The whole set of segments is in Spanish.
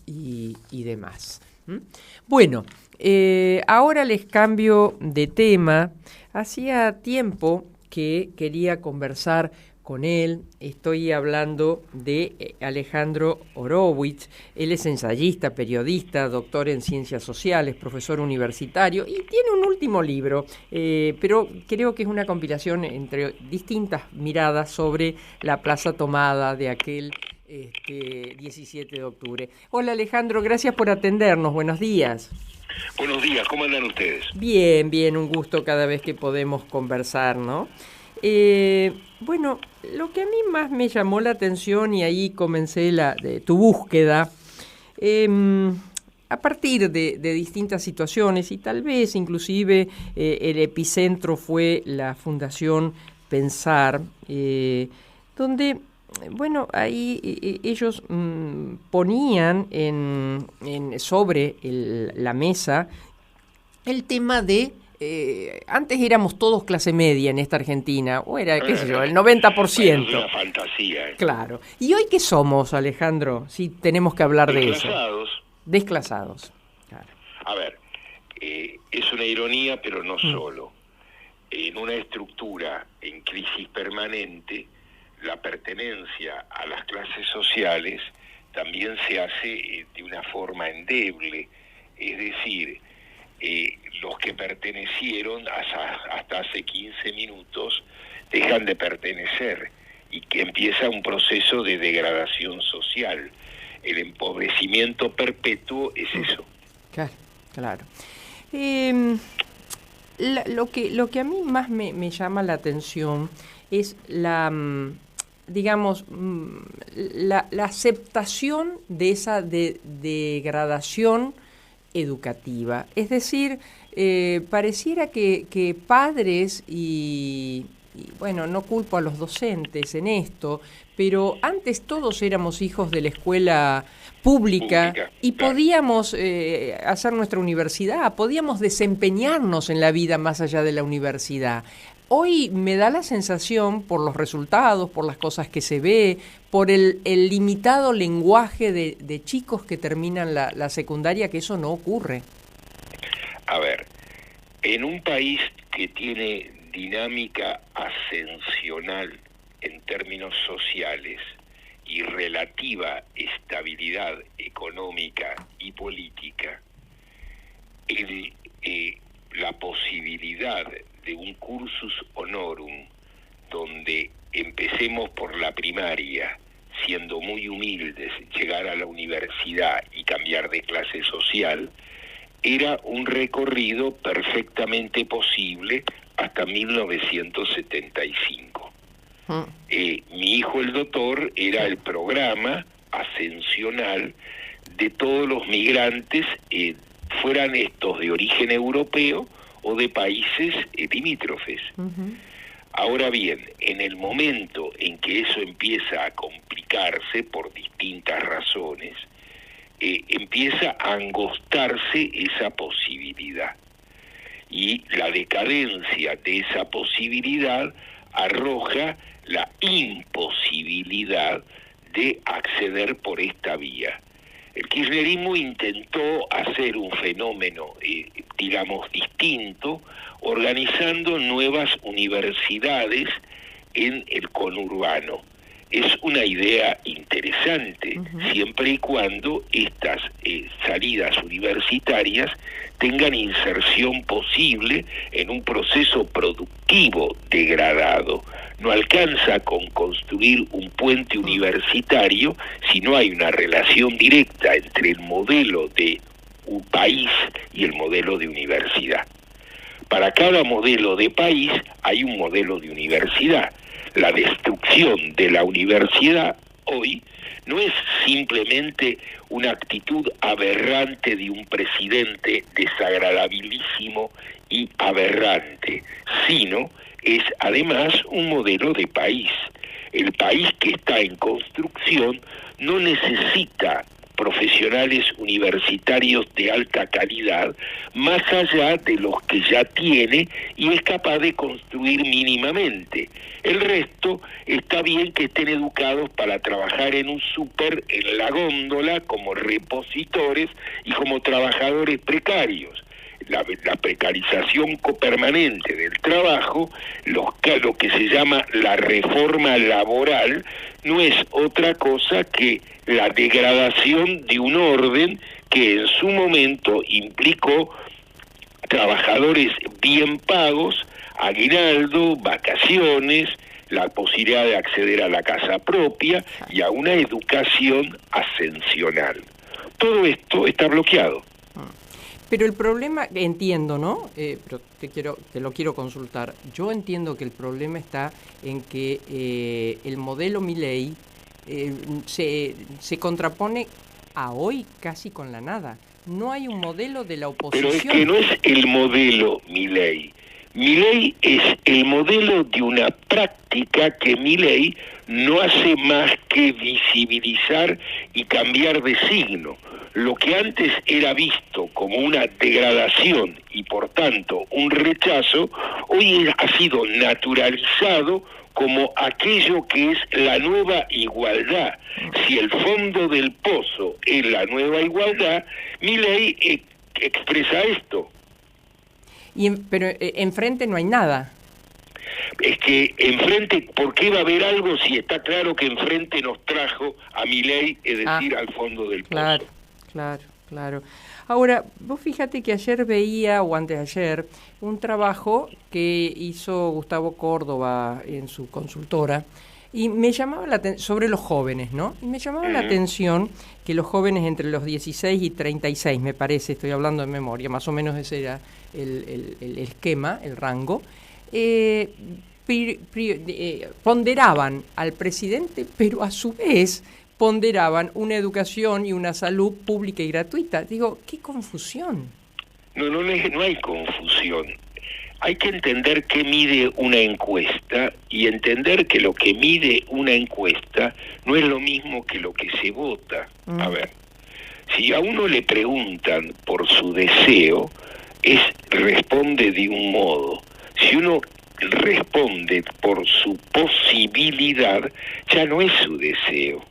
valores y demás. Bueno, ahora les cambio de tema. Hacía tiempo que quería conversar con él. Estoy hablando de Alejandro Horowitz. Él es ensayista, periodista, doctor en ciencias sociales, profesor universitario y tiene un último libro, pero creo que es una compilación entre distintas miradas sobre la plaza tomada de aquel 17 de octubre. Hola Alejandro, gracias por atendernos. Buenos días. Buenos días, ¿cómo andan ustedes? Bien, bien, un gusto cada vez que podemos conversar, ¿no? Bueno, lo que a mí más me llamó la atención, y ahí comencé tu búsqueda, a partir de distintas situaciones, y tal vez inclusive el epicentro fue la Fundación Pensar, donde, bueno, ahí ellos ponían sobre la mesa el tema de antes éramos todos clase media en esta Argentina, o era, qué sé yo, el 90%. Es una fantasía. Claro. ¿Y hoy qué somos, Alejandro? Si tenemos que hablar de eso. Desclasados. Claro. A ver, es una ironía, pero no solo. En una estructura en crisis permanente, la pertenencia a las clases sociales también se hace de una forma endeble, es decir, los que pertenecieron hasta hace 15 minutos dejan de pertenecer y que empieza un proceso de degradación social. El empobrecimiento perpetuo es eso. Claro. Lo que a mí más me llama la atención es la aceptación de esa degradación educativa. Es decir, pareciera que padres y bueno, no culpo a los docentes en esto, pero antes todos éramos hijos de la escuela pública y podíamos hacer nuestra universidad, podíamos desempeñarnos en la vida más allá de la universidad. Hoy me da la sensación, por los resultados, por las cosas que se ve, por el limitado lenguaje de chicos que terminan la secundaria, que eso no ocurre. A ver, en un país que tiene dinámica ascensional en términos sociales y relativa estabilidad económica y política, la posibilidad de un cursus honorum donde empecemos por la primaria, siendo muy humildes, llegar a la universidad y cambiar de clase social, era un recorrido perfectamente posible hasta 1975. Mi hijo el doctor era el programa ascensional de todos los migrantes, fueran estos de origen europeo o de países limítrofes. Ahora bien, en el momento en que eso empieza a complicarse por distintas razones, empieza a angostarse esa posibilidad. Y la decadencia de esa posibilidad arroja la imposibilidad de acceder por esta vía. El kirchnerismo intentó hacer un fenómeno, distinto, organizando nuevas universidades en el conurbano. Es una idea interesante, siempre y cuando estas salidas universitarias tengan inserción posible en un proceso productivo degradado. No alcanza con construir un puente universitario si no hay una relación directa entre el modelo de un país y el modelo de universidad. Para cada modelo de país hay un modelo de universidad. La destrucción de la universidad hoy no es simplemente una actitud aberrante de un presidente desagradabilísimo y aberrante, sino es además un modelo de país. El país que está en construcción no necesita profesionales universitarios de alta calidad, más allá de los que ya tiene y es capaz de construir mínimamente. El resto está bien que estén educados para trabajar en un súper, en la góndola, como repositores y como trabajadores precarios. La precarización permanente del trabajo, lo que se llama la reforma laboral, no es otra cosa que la degradación de un orden que en su momento implicó trabajadores bien pagos, aguinaldo, vacaciones, la posibilidad de acceder a la casa propia y a una educación ascensional. Todo esto está bloqueado. Pero el problema, entiendo, ¿no? Pero te lo quiero consultar. Yo entiendo que el problema está en que el modelo Milei se contrapone a hoy casi con la nada. No hay un modelo de la oposición. Pero es que no es el modelo Milei. Milei es el modelo de una práctica que Milei no hace más que visibilizar y cambiar de signo. Lo que antes era visto como una degradación y por tanto un rechazo, hoy ha sido naturalizado como aquello que es la nueva igualdad. Si el fondo del pozo es la nueva igualdad, Milei expresa esto. Pero enfrente no hay nada. Es que enfrente, ¿por qué va a haber algo si está claro que enfrente nos trajo a Milei, es decir, al fondo del pozo? Claro. Ahora, vos fíjate que ayer veía, o antes de ayer, un trabajo que hizo Gustavo Córdoba en su consultora, y me llamaba la atención, sobre los jóvenes, ¿no? Y me llamaba la atención que los jóvenes entre los 16 y 36, me parece, estoy hablando de memoria, más o menos ese era el esquema, el rango, ponderaban al presidente, pero a su vez ponderaban una educación y una salud pública y gratuita. Digo, qué confusión. No hay confusión. Hay que entender qué mide una encuesta y entender que lo que mide una encuesta no es lo mismo que lo que se vota. A ver, si a uno le preguntan por su deseo, responde de un modo. Si uno responde por su posibilidad, ya no es su deseo.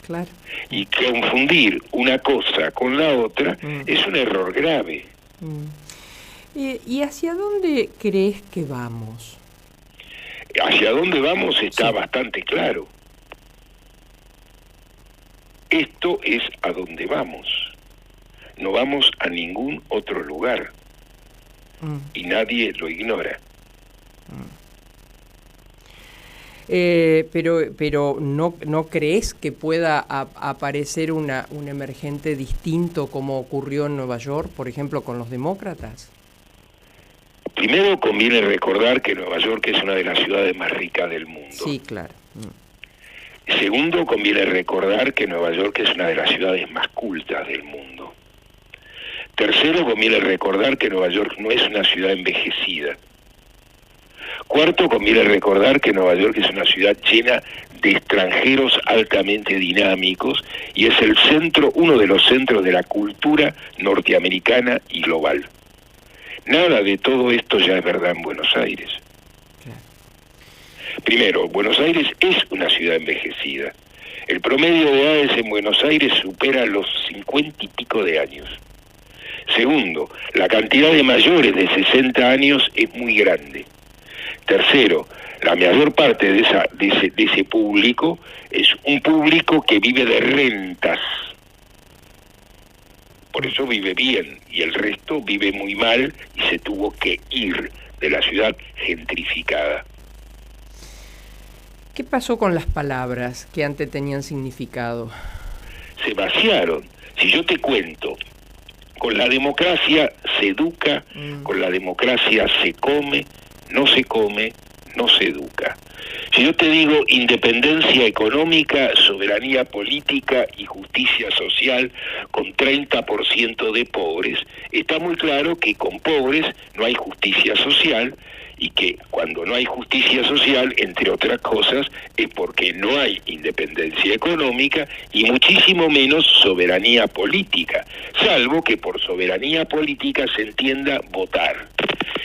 Claro. Y confundir una cosa con la otra es un error grave. ¿Y hacia dónde crees que vamos? Hacia dónde vamos está bastante claro. Esto es a donde vamos. No vamos a ningún otro lugar. Y nadie lo ignora. Pero ¿no crees que pueda aparecer un emergente distinto como ocurrió en Nueva York, por ejemplo, con los demócratas? Primero conviene recordar que Nueva York es una de las ciudades más ricas del mundo. Sí, claro. Segundo, conviene recordar que Nueva York es una de las ciudades más cultas del mundo. Tercero, conviene recordar que Nueva York no es una ciudad envejecida. Cuarto, conviene recordar que Nueva York es una ciudad llena de extranjeros altamente dinámicos y es uno de los centros de la cultura norteamericana y global. Nada de todo esto ya es verdad en Buenos Aires. Primero, Buenos Aires es una ciudad envejecida. El promedio de edades en Buenos Aires supera los 50 y pico de años. Segundo, la cantidad de mayores de 60 años es muy grande. Tercero, la mayor parte de ese público es un público que vive de rentas. Por eso vive bien, y el resto vive muy mal y se tuvo que ir de la ciudad gentrificada. ¿Qué pasó con las palabras que antes tenían significado? Se vaciaron. Si yo te cuento, con la democracia se educa, con la democracia se come, no se educa. Si yo te digo independencia económica, soberanía política y justicia social con 30% de pobres, está muy claro que con pobres no hay justicia social y que cuando no hay justicia social, entre otras cosas, es porque no hay independencia económica y muchísimo menos soberanía política, salvo que por soberanía política se entienda votar.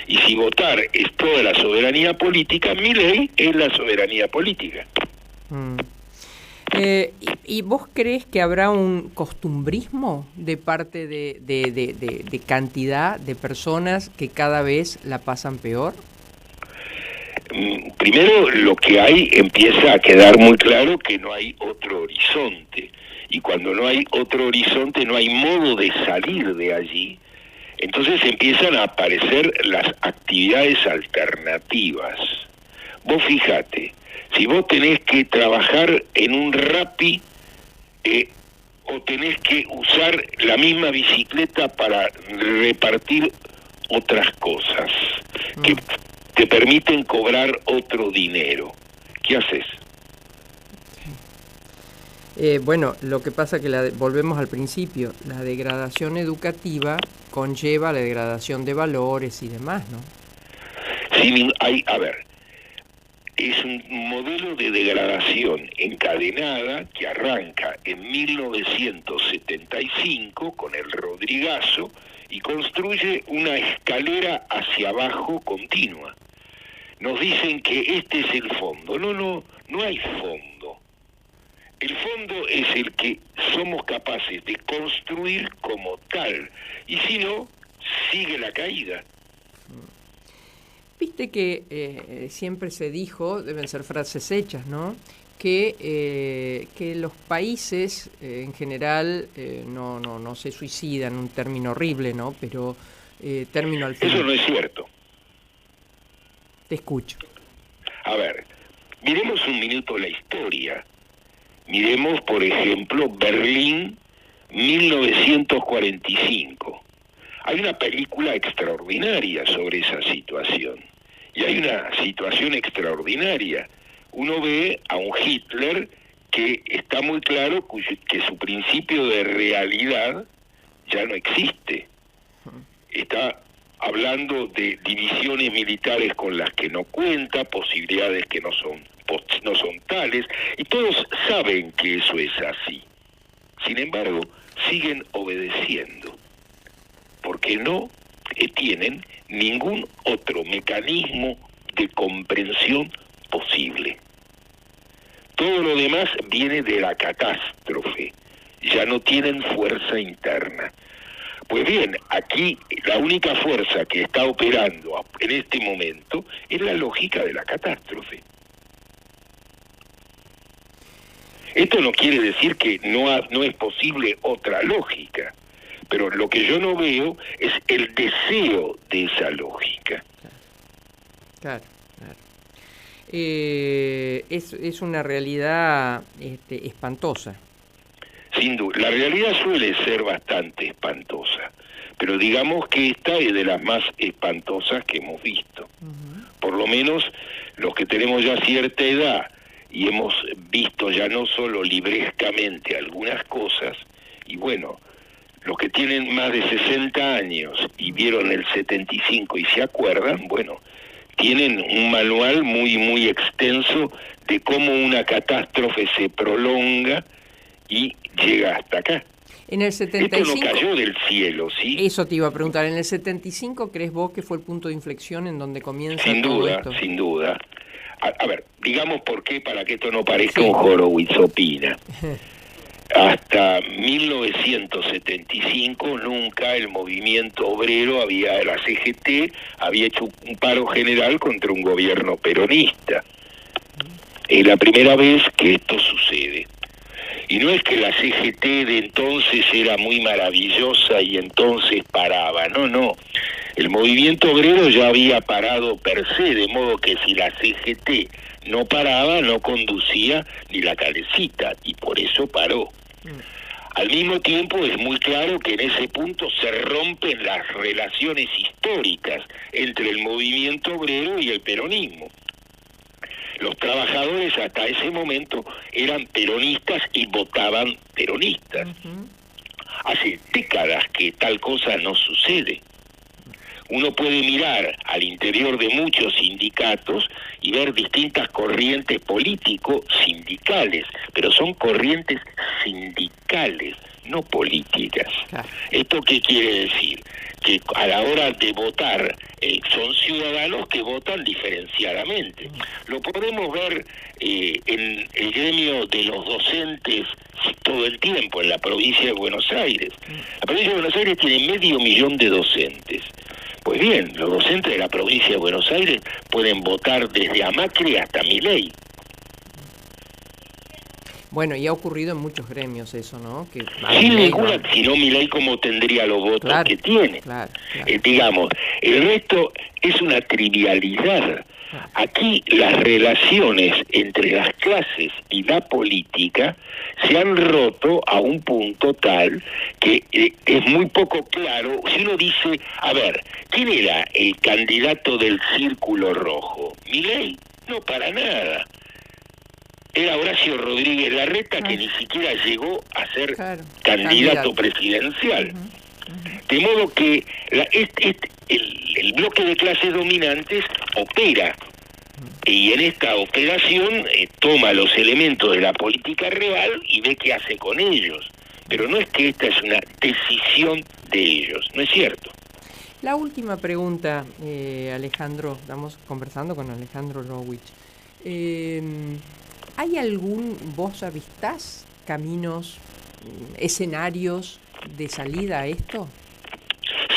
Y si votar es toda la soberanía política, Milei es la soberanía política. ¿Y vos crees que habrá un costumbrismo de parte de cantidad de personas que cada vez la pasan peor? Primero, lo que hay empieza a quedar muy claro que no hay otro horizonte. Y cuando no hay otro horizonte, no hay modo de salir de allí. Entonces empiezan a aparecer las actividades alternativas. Vos fíjate, si vos tenés que trabajar en un Rappi o tenés que usar la misma bicicleta para repartir otras cosas que te permiten cobrar otro dinero, ¿qué haces? Bueno, lo que pasa que volvemos al principio, la degradación educativa conlleva la degradación de valores y demás, ¿no? Sí, a ver, es un modelo de degradación encadenada que arranca en 1975 con el Rodrigazo y construye una escalera hacia abajo continua. Nos dicen que este es el fondo. No hay fondo. El fondo es el que somos capaces de construir como tal, y si no, sigue la caída. Viste que siempre se dijo, deben ser frases hechas, ¿no?, que los países en general no se suicidan, un término horrible, ¿no?, pero término al fin. Eso no es cierto. Te escucho. A ver, miremos un minuto la historia. Miremos, por ejemplo, Berlín, 1945. Hay una película extraordinaria sobre esa situación. Y hay una situación extraordinaria. Uno ve a un Hitler que está muy claro que su principio de realidad ya no existe. Está hablando de divisiones militares con las que no cuenta, posibilidades que no son tales, y todos saben que eso es así. Sin embargo, siguen obedeciendo, porque no tienen ningún otro mecanismo de comprensión posible. Todo lo demás viene de la catástrofe, ya no tienen fuerza interna. Pues bien, aquí la única fuerza que está operando en este momento es la lógica de la catástrofe. Esto no quiere decir que no es posible otra lógica, pero lo que yo no veo es el deseo de esa lógica. Claro. Es una realidad espantosa. Sin duda, la realidad suele ser bastante espantosa, pero digamos que esta es de las más espantosas que hemos visto. Por lo menos los que tenemos ya cierta edad y hemos visto ya no solo librescamente algunas cosas, y bueno, los que tienen más de 60 años y vieron el 75 y se acuerdan, bueno, tienen un manual muy extenso de cómo una catástrofe se prolonga y llega hasta acá. En el 75, esto no cayó del cielo, ¿sí? Eso te iba a preguntar. ¿En el 75 crees vos que fue el punto de inflexión en donde comienza todo esto? Sin duda. A ver, digamos por qué, para que esto no parezca un Horowitz opina. Hasta 1975 nunca el movimiento obrero la CGT había hecho un paro general contra un gobierno peronista. Es la primera vez que esto sucede. Y no es que la CGT de entonces era muy maravillosa y entonces paraba, no. El movimiento obrero ya había parado per se, de modo que si la CGT no paraba, no conducía ni la calecita, y por eso paró. Al mismo tiempo es muy claro que en ese punto se rompen las relaciones históricas entre el movimiento obrero y el peronismo. Los trabajadores hasta ese momento eran peronistas y votaban peronistas. Hace décadas que tal cosa no sucede. uno puede mirar al interior de muchos sindicatos y ver distintas corrientes político-sindicales, pero son corrientes sindicales, no políticas. ¿Esto qué quiere decir? Que a la hora de votar son ciudadanos que votan diferenciadamente. Lo podemos ver en el gremio de los docentes todo el tiempo en la provincia de Buenos Aires. La provincia de Buenos Aires tiene 500.000 de docentes. Pues bien, los docentes de la provincia de Buenos Aires pueden votar desde a Macri hasta Milei. Bueno, y ha ocurrido en muchos gremios eso, ¿no? Que sin ninguna, si no Milei cómo tendría los votos que tiene. Digamos, el resto es una trivialidad. Aquí las relaciones entre las clases y la política se han roto a un punto tal que es muy poco claro. Si uno dice, a ver, ¿quién era el candidato del Círculo Rojo? ¿Milei? No, para nada. Era Horacio Rodríguez Larreta, que ni siquiera llegó a ser candidato presidencial. De modo que el bloque de clases dominantes opera, y en esta operación toma los elementos de la política real y ve qué hace con ellos. Pero no es que esta es una decisión de ellos, ¿no es cierto? La última pregunta, Alejandro, estamos conversando con Alejandro Horowitz. ¿Hay vos avistás caminos, escenarios de salida a esto?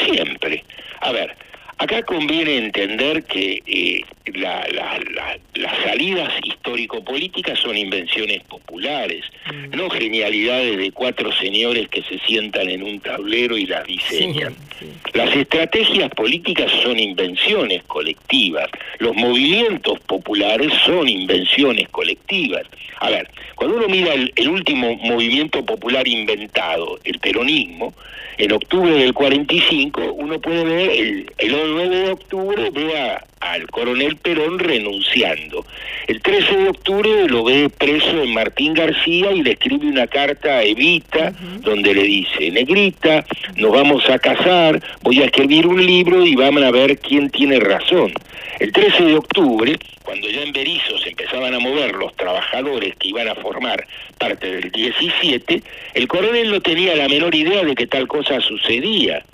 Siempre. A ver, acá conviene entender que las salidas histórico-políticas son invenciones populares, no genialidades de 4 señores que se sientan en un tablero y las diseñan. Sí. Las estrategias políticas son invenciones colectivas, los movimientos populares son invenciones colectivas. A ver, cuando uno mira el último movimiento popular inventado, el peronismo, en octubre del 45, uno puede ver el 9 de octubre ve al coronel Perón renunciando. El 13 de octubre lo ve preso en Martín García y le escribe una carta a Evita, donde le dice, negrita, nos vamos a casar, voy a escribir un libro y van a ver quién tiene razón. El 13 de octubre, cuando ya en Berisso se empezaban a mover los trabajadores que iban a formar parte del 17, el coronel no tenía la menor idea de que tal cosa sucedía.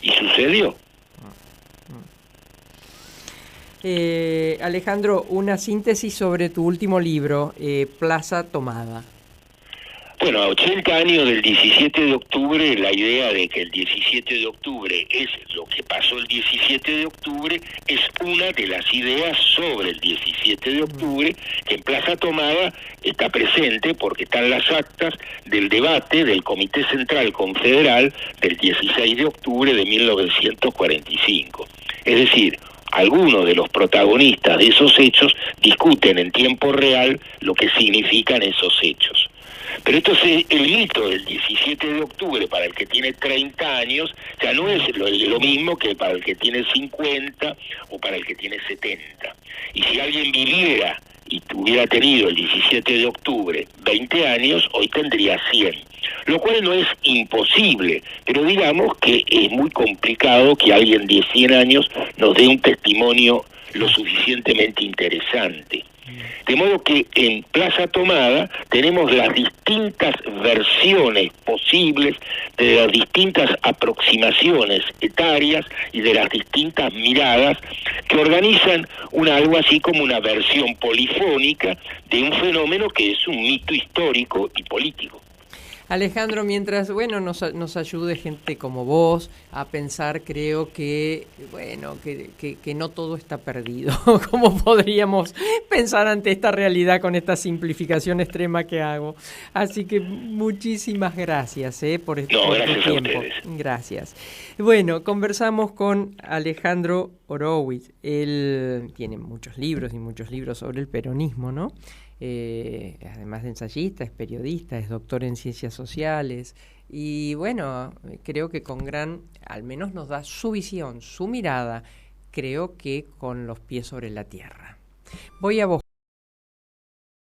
Y sucedió. Alejandro, una síntesis sobre tu último libro, Plaza Tomada. Bueno, a 80 años del 17 de octubre, la idea de que el 17 de octubre es lo que pasó el 17 de octubre es una de las ideas sobre el 17 de octubre que en Plaza Tomada está presente porque están las actas del debate del Comité Central Confederal del 16 de octubre de 1945. Es decir, algunos de los protagonistas de esos hechos discuten en tiempo real lo que significan esos hechos. Pero entonces el mito del 17 de octubre para el que tiene 30 años ya no es lo mismo que para el que tiene 50 o para el que tiene 70. Y si alguien viviera y hubiera tenido el 17 de octubre 20 años, hoy tendría 100. Lo cual no es imposible, pero digamos que es muy complicado que alguien de 100 años nos dé un testimonio lo suficientemente interesante. De modo que en Plaza Tomada tenemos las distintas versiones posibles de las distintas aproximaciones etarias y de las distintas miradas que organizan algo así como una versión polifónica de un fenómeno que es un mito histórico y político. Alejandro, mientras nos ayude gente como vos a pensar, creo que que no todo está perdido. ¿Cómo podríamos pensar ante esta realidad con esta simplificación extrema que hago? Así que muchísimas gracias por tu tiempo. Gracias. Bueno, conversamos con Alejandro Horowitz. Él tiene muchos libros sobre el peronismo, ¿no? Además de ensayista, es periodista, es doctor en ciencias sociales y bueno, creo que al menos nos da su visión, su mirada, creo que con los pies sobre la tierra. Voy a vos.